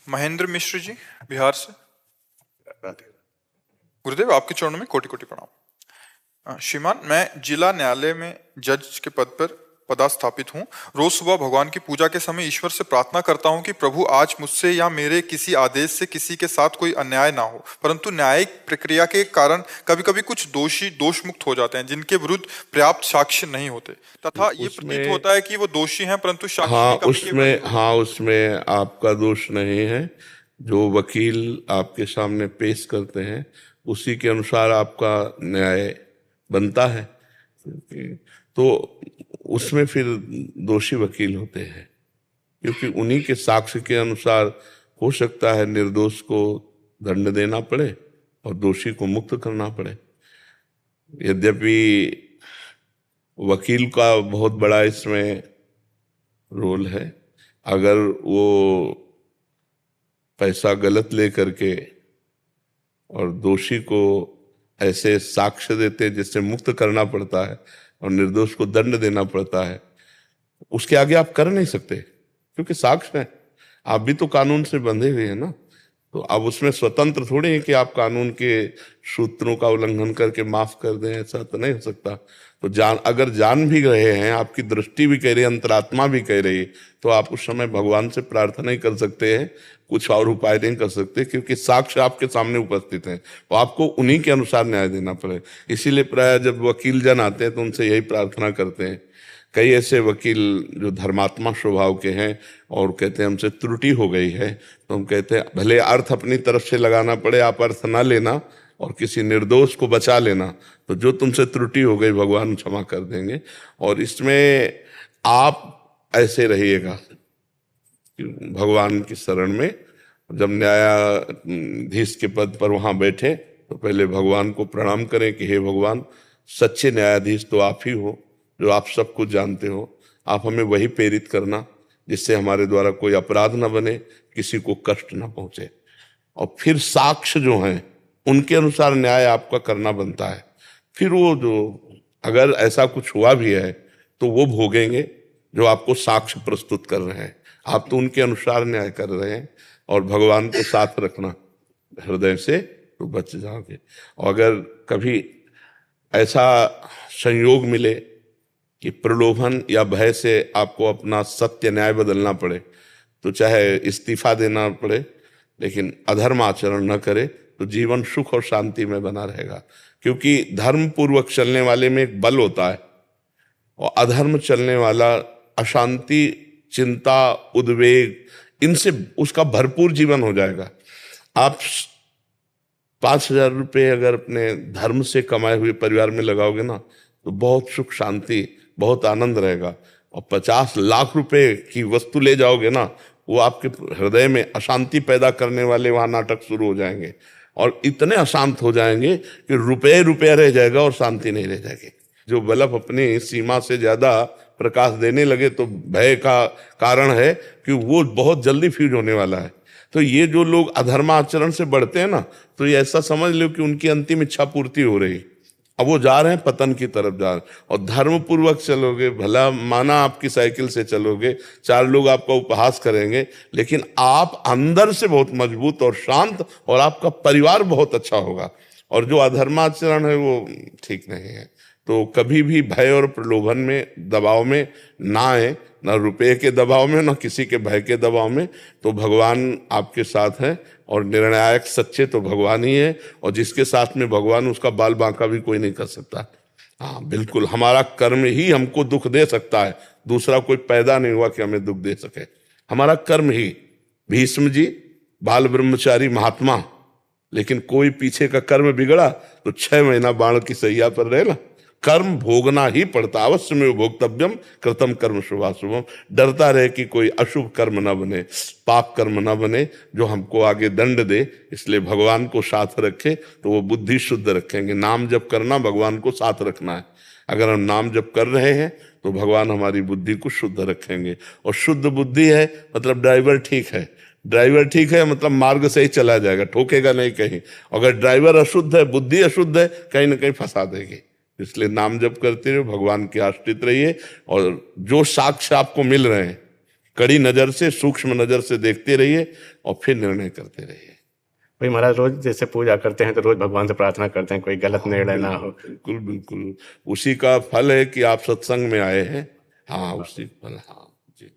महेंद्र मिश्र जी, बिहार से। गुरुदेव, आपके चरणों में कोटि कोटि प्रणाम। श्रीमान, मैं जिला न्यायालय में जज के पद पर पदस्थापित हूँ। रोज सुबह भगवान की पूजा के समय ईश्वर से प्रार्थना करता हूँ कि प्रभु आज मुझसे या मेरे किसी आदेश से किसी के साथ कोई अन्याय ना हो, परंतु न्यायिक प्रक्रिया के कारण कभी कभी कुछ दोषी दोष मुक्त हो जाते हैं जिनके विरुद्ध पर्याप्त साक्ष्य नहीं होते, तथा ये प्रतीत होता है कि वो दोषी हैं, परंतु साक्ष्य की कमी के वजह उसमें आपका दोष नहीं है। जो वकील आपके सामने पेश करते हैं उसी के अनुसार आपका न्याय बनता है, तो उसमें फिर दोषी वकील होते हैं, क्योंकि उन्हीं के साक्ष्य के अनुसार हो सकता है निर्दोष को दंड देना पड़े और दोषी को मुक्त करना पड़े। यद्यपि वकील का बहुत बड़ा इसमें रोल है। अगर वो पैसा गलत ले करके और दोषी को ऐसे साक्ष्य देते जिससे मुक्त करना पड़ता है और निर्दोष को दंड देना पड़ता है, उसके आगे आप कर नहीं सकते, क्योंकि साक्ष्य है। आप भी तो कानून से बंधे हुए हैं ना, तो अब उसमें स्वतंत्र थोड़े हैं कि आप कानून के सूत्रों का उल्लंघन करके माफ कर दें, ऐसा तो नहीं हो सकता। तो अगर जान भी रहे हैं, आपकी दृष्टि भी कह रही है, अंतरात्मा भी कह रही है, तो आप उस समय भगवान से प्रार्थना ही कर सकते हैं, कुछ और उपाय नहीं कर सकते, क्योंकि साक्ष्य आपके सामने उपस्थित हैं। तो आपको उन्हीं के अनुसार न्याय देना पड़ेगा। इसीलिए प्राय जब वकील जन आते हैं तो उनसे यही प्रार्थना करते हैं। कई ऐसे वकील जो धर्मात्मा स्वभाव के हैं और कहते हैं हमसे त्रुटि हो गई है, तो हम कहते हैं भले अर्थ अपनी तरफ से लगाना पड़े, आप अर्थ ना लेना और किसी निर्दोष को बचा लेना, तो जो तुमसे त्रुटि हो गई भगवान क्षमा कर देंगे। और इसमें आप ऐसे रहिएगा भगवान की शरण में। जब न्यायाधीश के पद पर वहां बैठे तो पहले भगवान को प्रणाम करें कि हे भगवान, सच्चे न्यायाधीश तो आप ही हो, जो आप सब कुछ जानते हो। आप हमें वही प्रेरित करना जिससे हमारे द्वारा कोई अपराध न बने, किसी को कष्ट न पहुंचे। और फिर साक्ष्य जो हैं उनके अनुसार न्याय आपका करना बनता है। फिर वो जो अगर ऐसा कुछ हुआ भी है तो वो भोगेंगे जो आपको साक्ष्य प्रस्तुत कर रहे हैं। आप तो उनके अनुसार न्याय कर रहे हैं, और भगवान को साथ रखना हृदय से, तो बच जाओगे। और अगर कभी ऐसा संयोग मिले कि प्रलोभन या भय से आपको अपना सत्य न्याय बदलना पड़े, तो चाहे इस्तीफा देना पड़े, लेकिन अधर्म आचरण न करे, तो जीवन सुख और शांति में बना रहेगा। क्योंकि धर्म पूर्वक चलने वाले में एक बल होता है, और अधर्म चलने वाला अशांति, चिंता, उद्वेग, इनसे उसका भरपूर जीवन हो जाएगा। आप 5,000 रुपये अगर अपने धर्म से कमाए हुए परिवार में लगाओगे ना, तो बहुत सुख शांति, बहुत आनंद रहेगा। और 50 लाख रुपए की वस्तु ले जाओगे ना, वो आपके हृदय में अशांति पैदा करने वाले वहां नाटक शुरू हो जाएंगे, और इतने अशांत हो जाएंगे कि रुपये रुपया रह जाएगा और शांति नहीं रह जाएगी। जो बल्ब अपनी सीमा से ज्यादा प्रकाश देने लगे तो भय का कारण है कि वो बहुत जल्दी फ्यूज होने वाला है। तो ये जो लोग अधर्माचरण से बढ़ते हैं ना, तो ये ऐसा समझ लो कि उनकी अंतिम इच्छा पूर्ति हो रही, अब वो जा रहे हैं पतन की तरफ जा रहे हैं। और धर्म पूर्वक चलोगे, भला माना आपकी साइकिल से चलोगे, 4 लोग आपका उपहास करेंगे, लेकिन आप अंदर से बहुत मजबूत और शांत, और आपका परिवार बहुत अच्छा होगा। और जो अधर्माचरण है वो ठीक नहीं है। तो कभी भी भय और प्रलोभन में, दबाव में ना आए, ना रुपये के दबाव में, ना किसी के भय के दबाव में। तो भगवान आपके साथ है, और निर्णायक सच्चे तो भगवान ही है, और जिसके साथ में भगवान, उसका बाल बांका भी कोई नहीं कर सकता। हाँ बिल्कुल, हमारा कर्म ही हमको दुख दे सकता है, दूसरा कोई पैदा नहीं हुआ कि हमें दुख दे सके। हमारा कर्म ही। भीष्म जी बाल ब्रह्मचारी महात्मा, लेकिन कोई पीछे का कर्म बिगड़ा तो 6 महीना बाण की सैया पर रहे ना। कर्म भोगना ही पड़ता, अवश्य में भोक्तव्यम कृतम कर्म शुभाशुभम। डरता रहे कि कोई अशुभ कर्म ना बने, पाप कर्म ना बने जो हमको आगे दंड दे। इसलिए भगवान को साथ रखे तो वो बुद्धि शुद्ध रखेंगे। नाम जप करना, भगवान को साथ रखना है। अगर हम नाम जप कर रहे हैं तो भगवान हमारी बुद्धि को शुद्ध रखेंगे। और शुद्ध बुद्धि है मतलब ड्राइवर ठीक है, ड्राइवर ठीक है मतलब मार्ग से ही चला जाएगा, ठोकेगा नहीं कहीं। अगर ड्राइवर अशुद्ध है, बुद्धि अशुद्ध है, कहीं ना कहीं फंसा देगी। इसलिए नाम जप करते रहिए, भगवान के आश्रित रहिए, और जो साक्ष्य आपको मिल रहे हैं कड़ी नजर से, सूक्ष्म नजर से देखते रहिए और फिर निर्णय करते रहिए। भाई महाराज, रोज जैसे पूजा करते हैं तो रोज भगवान से प्रार्थना करते हैं कोई गलत निर्णय ना हो। बिल्कुल बिल्कुल, उसी का फल है कि आप सत्संग में आए हैं। हाँ, उसी फल। हाँ जी,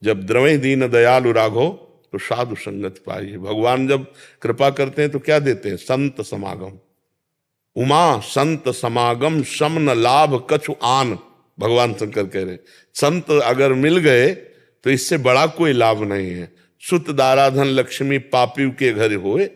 जब द्रवै दीन दयालु राघो तो साधु संगत पाइए। भगवान जब कृपा करते हैं तो क्या देते हैं? संत समागम। उमा संत समागम सम न लाभ कछु आन, भगवान शंकर कह रहे। संत अगर मिल गए तो इससे बड़ा कोई लाभ नहीं है। सुत दाराधन लक्ष्मी पापी के घर होए,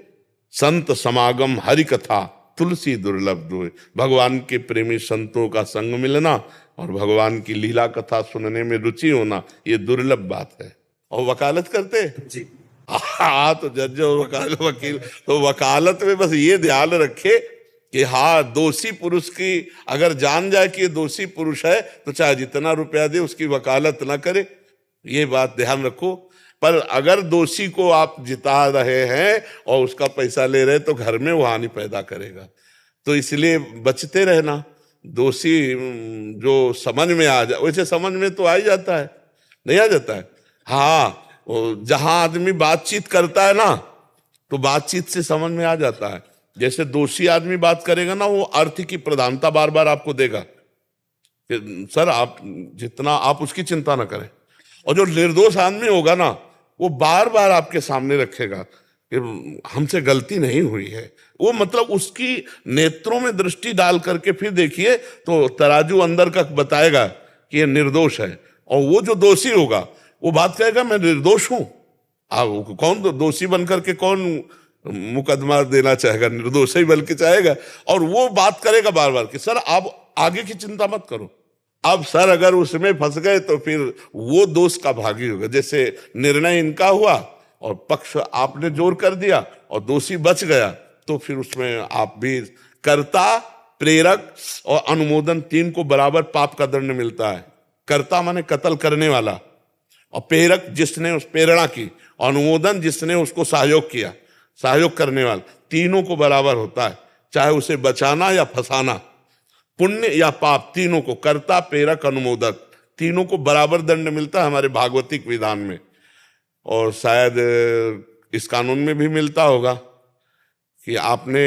संत समागम हरि कथा तुलसी दुर्लभ दोए। भगवान के प्रेमी संतों का संग मिलना और भगवान की लीला कथा सुनने में रुचि होना, ये दुर्लभ बात है। और वकालत करते जी। हाँ, तो जज और वकील तो वकालत में बस ये ध्यान रखे कि हाँ, दोषी पुरुष की अगर जान जाए कि ये दोषी पुरुष है तो चाहे जितना रुपया दे उसकी वकालत ना करे, ये बात ध्यान रखो। पर अगर दोषी को आप जिता रहे हैं और उसका पैसा ले रहे तो घर में वो हानि पैदा करेगा, तो इसलिए बचते रहना। दोषी जो समझ में आ जाए, वैसे समझ में तो आ ही जाता है, नहीं आ जाता है? हाँ, जहां आदमी बातचीत करता है ना तो बातचीत से समझ में आ जाता है। जैसे दोषी आदमी बात करेगा ना, वो अर्थ की प्रधानता बार बार आपको देगा कि सर आप जितना आप उसकी चिंता ना करें। और जो निर्दोष आदमी होगा ना, वो बार बार आपके सामने रखेगा कि हमसे गलती नहीं हुई है। वो मतलब उसकी नेत्रों में दृष्टि डाल करके फिर देखिए तो तराजू अंदर का बताएगा कि ये निर्दोष है। और वो जो दोषी होगा वो बात कहेगा मैं निर्दोष हूं। आप कौन दोषी बनकर के कौन मुकदमा देना चाहेगा? निर्दोष ही बल्कि चाहेगा। और वो बात करेगा बार बार कि सर आप आगे की चिंता मत करो। अब सर अगर उसमें फंस गए तो फिर वो दोष का भागी होगा। जैसे निर्णय इनका हुआ और पक्ष आपने जोर कर दिया और दोषी बच गया, तो फिर उसमें आप भी कर्ता, प्रेरक और अनुमोदन तीन को बराबर पाप का दंड मिलता है। कर्ता माने कत्ल करने वाला, और प्रेरक जिसने उस प्रेरणा की, अनुमोदन जिसने उसको सहयोग किया, सहयोग करने वाला, तीनों को बराबर होता है, चाहे उसे बचाना या फंसाना, पुण्य या पाप, तीनों को, कर्ता, प्रेरक, अनुमोदक, तीनों को बराबर दंड मिलता है हमारे भागवतिक विधान में। और शायद इस कानून में भी मिलता होगा कि आपने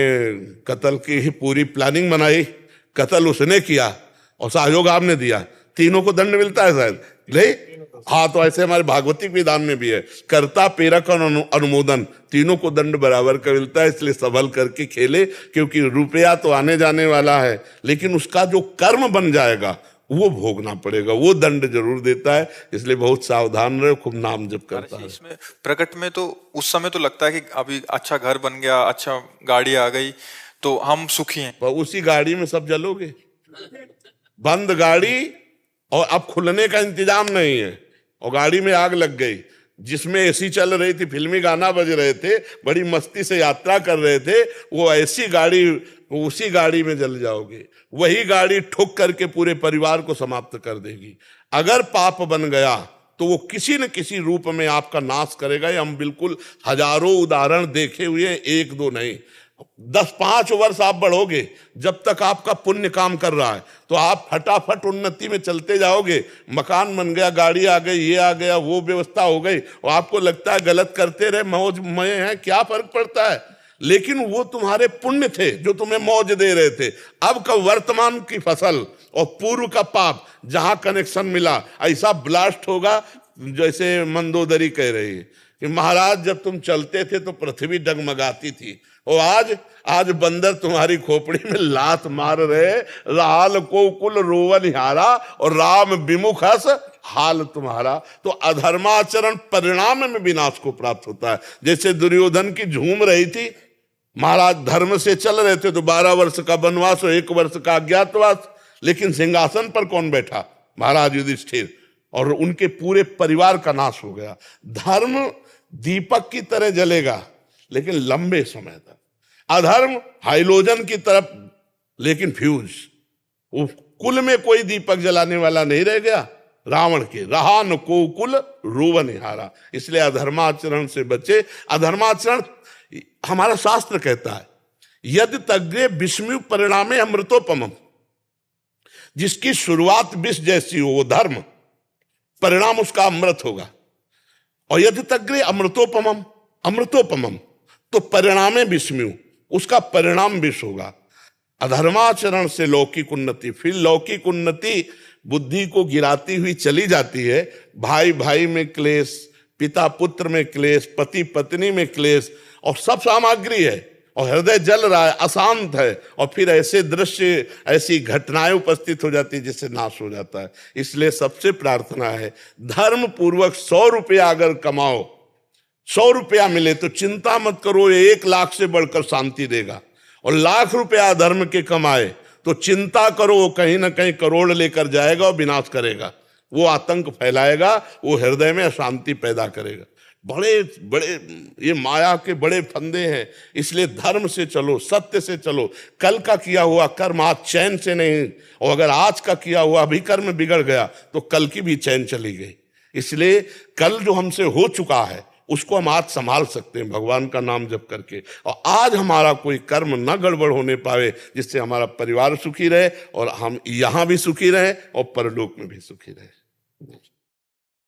कत्ल की ही पूरी प्लानिंग बनाई, कत्ल उसने किया और सहयोग आपने दिया, तीनों को दंड मिलता है शायद, नहीं? हाँ, तो ऐसे हमारे भागवतिक विधान में भी है, कर्ता, प्रेरक और अनुमोदन, तीनों को दंड बराबर का मिलता है। इसलिए संभल करके खेले, क्योंकि रुपया तो आने जाने वाला है, लेकिन उसका जो कर्म बन जाएगा वो भोगना पड़ेगा, वो दंड जरूर देता है। इसलिए बहुत सावधान रहे, खूब नाम जप करता है। इसमें प्रकट में तो उस समय तो लगता है कि अभी अच्छा घर बन गया, अच्छा गाड़ी आ गई तो हम सुखी हैं, पर उसी गाड़ी में सब जलोगे। बंद गाड़ी और अब खुलने का इंतजाम नहीं है और गाड़ी में आग लग गई। जिसमें एसी चल रही थी, फिल्मी गाना बज रहे थे, बड़ी मस्ती से यात्रा कर रहे थे, वो ऐसी गाड़ी, उसी गाड़ी में जल जाओगे। वही गाड़ी ठुक करके पूरे परिवार को समाप्त कर देगी। अगर पाप बन गया तो वो किसी न किसी रूप में आपका नाश करेगा। ये हम बिल्कुल हजारों उदाहरण देखे हुए, एक दो नहीं। 10-5 वर्ष आप बढ़ोगे, जब तक आपका पुण्य काम कर रहा है तो आप फटाफट उन्नति में चलते जाओगे। मकान बन गया, गाड़ी आ गई, ये आ गया, वो व्यवस्था हो गई, और आपको लगता है गलत करते रहे, मौज में हैं, क्या फर्क पड़ता है? लेकिन वो तुम्हारे पुण्य थे जो तुम्हें मौज दे रहे थे। अब का वर्तमान की फसल और पूर्व का पाप, जहां कनेक्शन मिला, ऐसा ब्लास्ट होगा। जैसे मंदोदरी कह रही है कि महाराज जब तुम चलते थे तो पृथ्वी डगमगाती थी, और आज बंदर तुम्हारी खोपड़ी में लात मार रहे, राल को कुल रोवन हारा और राम विमुख हस हाल तुम्हारा। तो अधर्माचरण परिणाम में विनाश को प्राप्त होता है। जैसे दुर्योधन की झूम रही थी, महाराज धर्म से चल रहे थे तो 12 वर्ष का वनवास और 1 वर्ष का अज्ञातवास, लेकिन सिंहासन पर कौन बैठा? महाराज युधिष्ठिर, और उनके पूरे परिवार का नाश हो गया। धर्म दीपक की तरह जलेगा लेकिन लंबे समय तक, अधर्म हाइलोजन की तरफ लेकिन फ्यूज। वो कुल में कोई दीपक जलाने वाला नहीं रह गया। रावण के रहा न को कुल रोवन हारा। इसलिए अधर्माचरण से बचे। अधर्माचरण हमारा शास्त्र कहता है, यदि तग्रे विस्मयु परिणामे अमृतोपम, जिसकी शुरुआत विष जैसी हो वो धर्म, परिणाम उसका अमृत होगा। और यदि तग्रे अमृतोपमम, अमृतोपमम, तो परिणामे विस्मयु, उसका परिणाम विष होगा। अधर्माचरण से लौकिक उन्नति, फिर लौकिक उन्नति बुद्धि को गिराती हुई चली जाती है। भाई भाई में क्लेश, पिता पुत्र में क्लेश, पति पत्नी में क्लेश, और सब सामग्री है, और हृदय जल रहा है, अशांत है, और फिर ऐसे दृश्य, ऐसी घटनाएं उपस्थित हो जाती है जिससे नाश हो जाता है। इसलिए सबसे प्रार्थना है, धर्म पूर्वक 100 रुपया अगर कमाओ, 100 रुपया मिले तो चिंता मत करो, ये 1 लाख से बढ़कर शांति देगा। और 1,00,000 रुपया धर्म के कमाए तो चिंता करो, कहीं ना कहीं करोड़ लेकर जाएगा और विनाश करेगा, वो आतंक फैलाएगा, वो हृदय में अशांति पैदा करेगा। बड़े बड़े ये माया के बड़े फंदे हैं। इसलिए धर्म से चलो, सत्य से चलो। कल का किया हुआ कर्म आज चैन से नहीं, और अगर आज का किया हुआ भी कर्म बिगड़ गया तो कल की भी चैन चली गई। इसलिए कल जो हमसे हो चुका है उसको हम आज संभाल सकते हैं भगवान का नाम जप करके, और आज हमारा कोई कर्म न गड़बड़ होने पावे, जिससे हमारा परिवार सुखी रहे और हम यहाँ भी सुखी रहे और परलोक में भी सुखी रहे।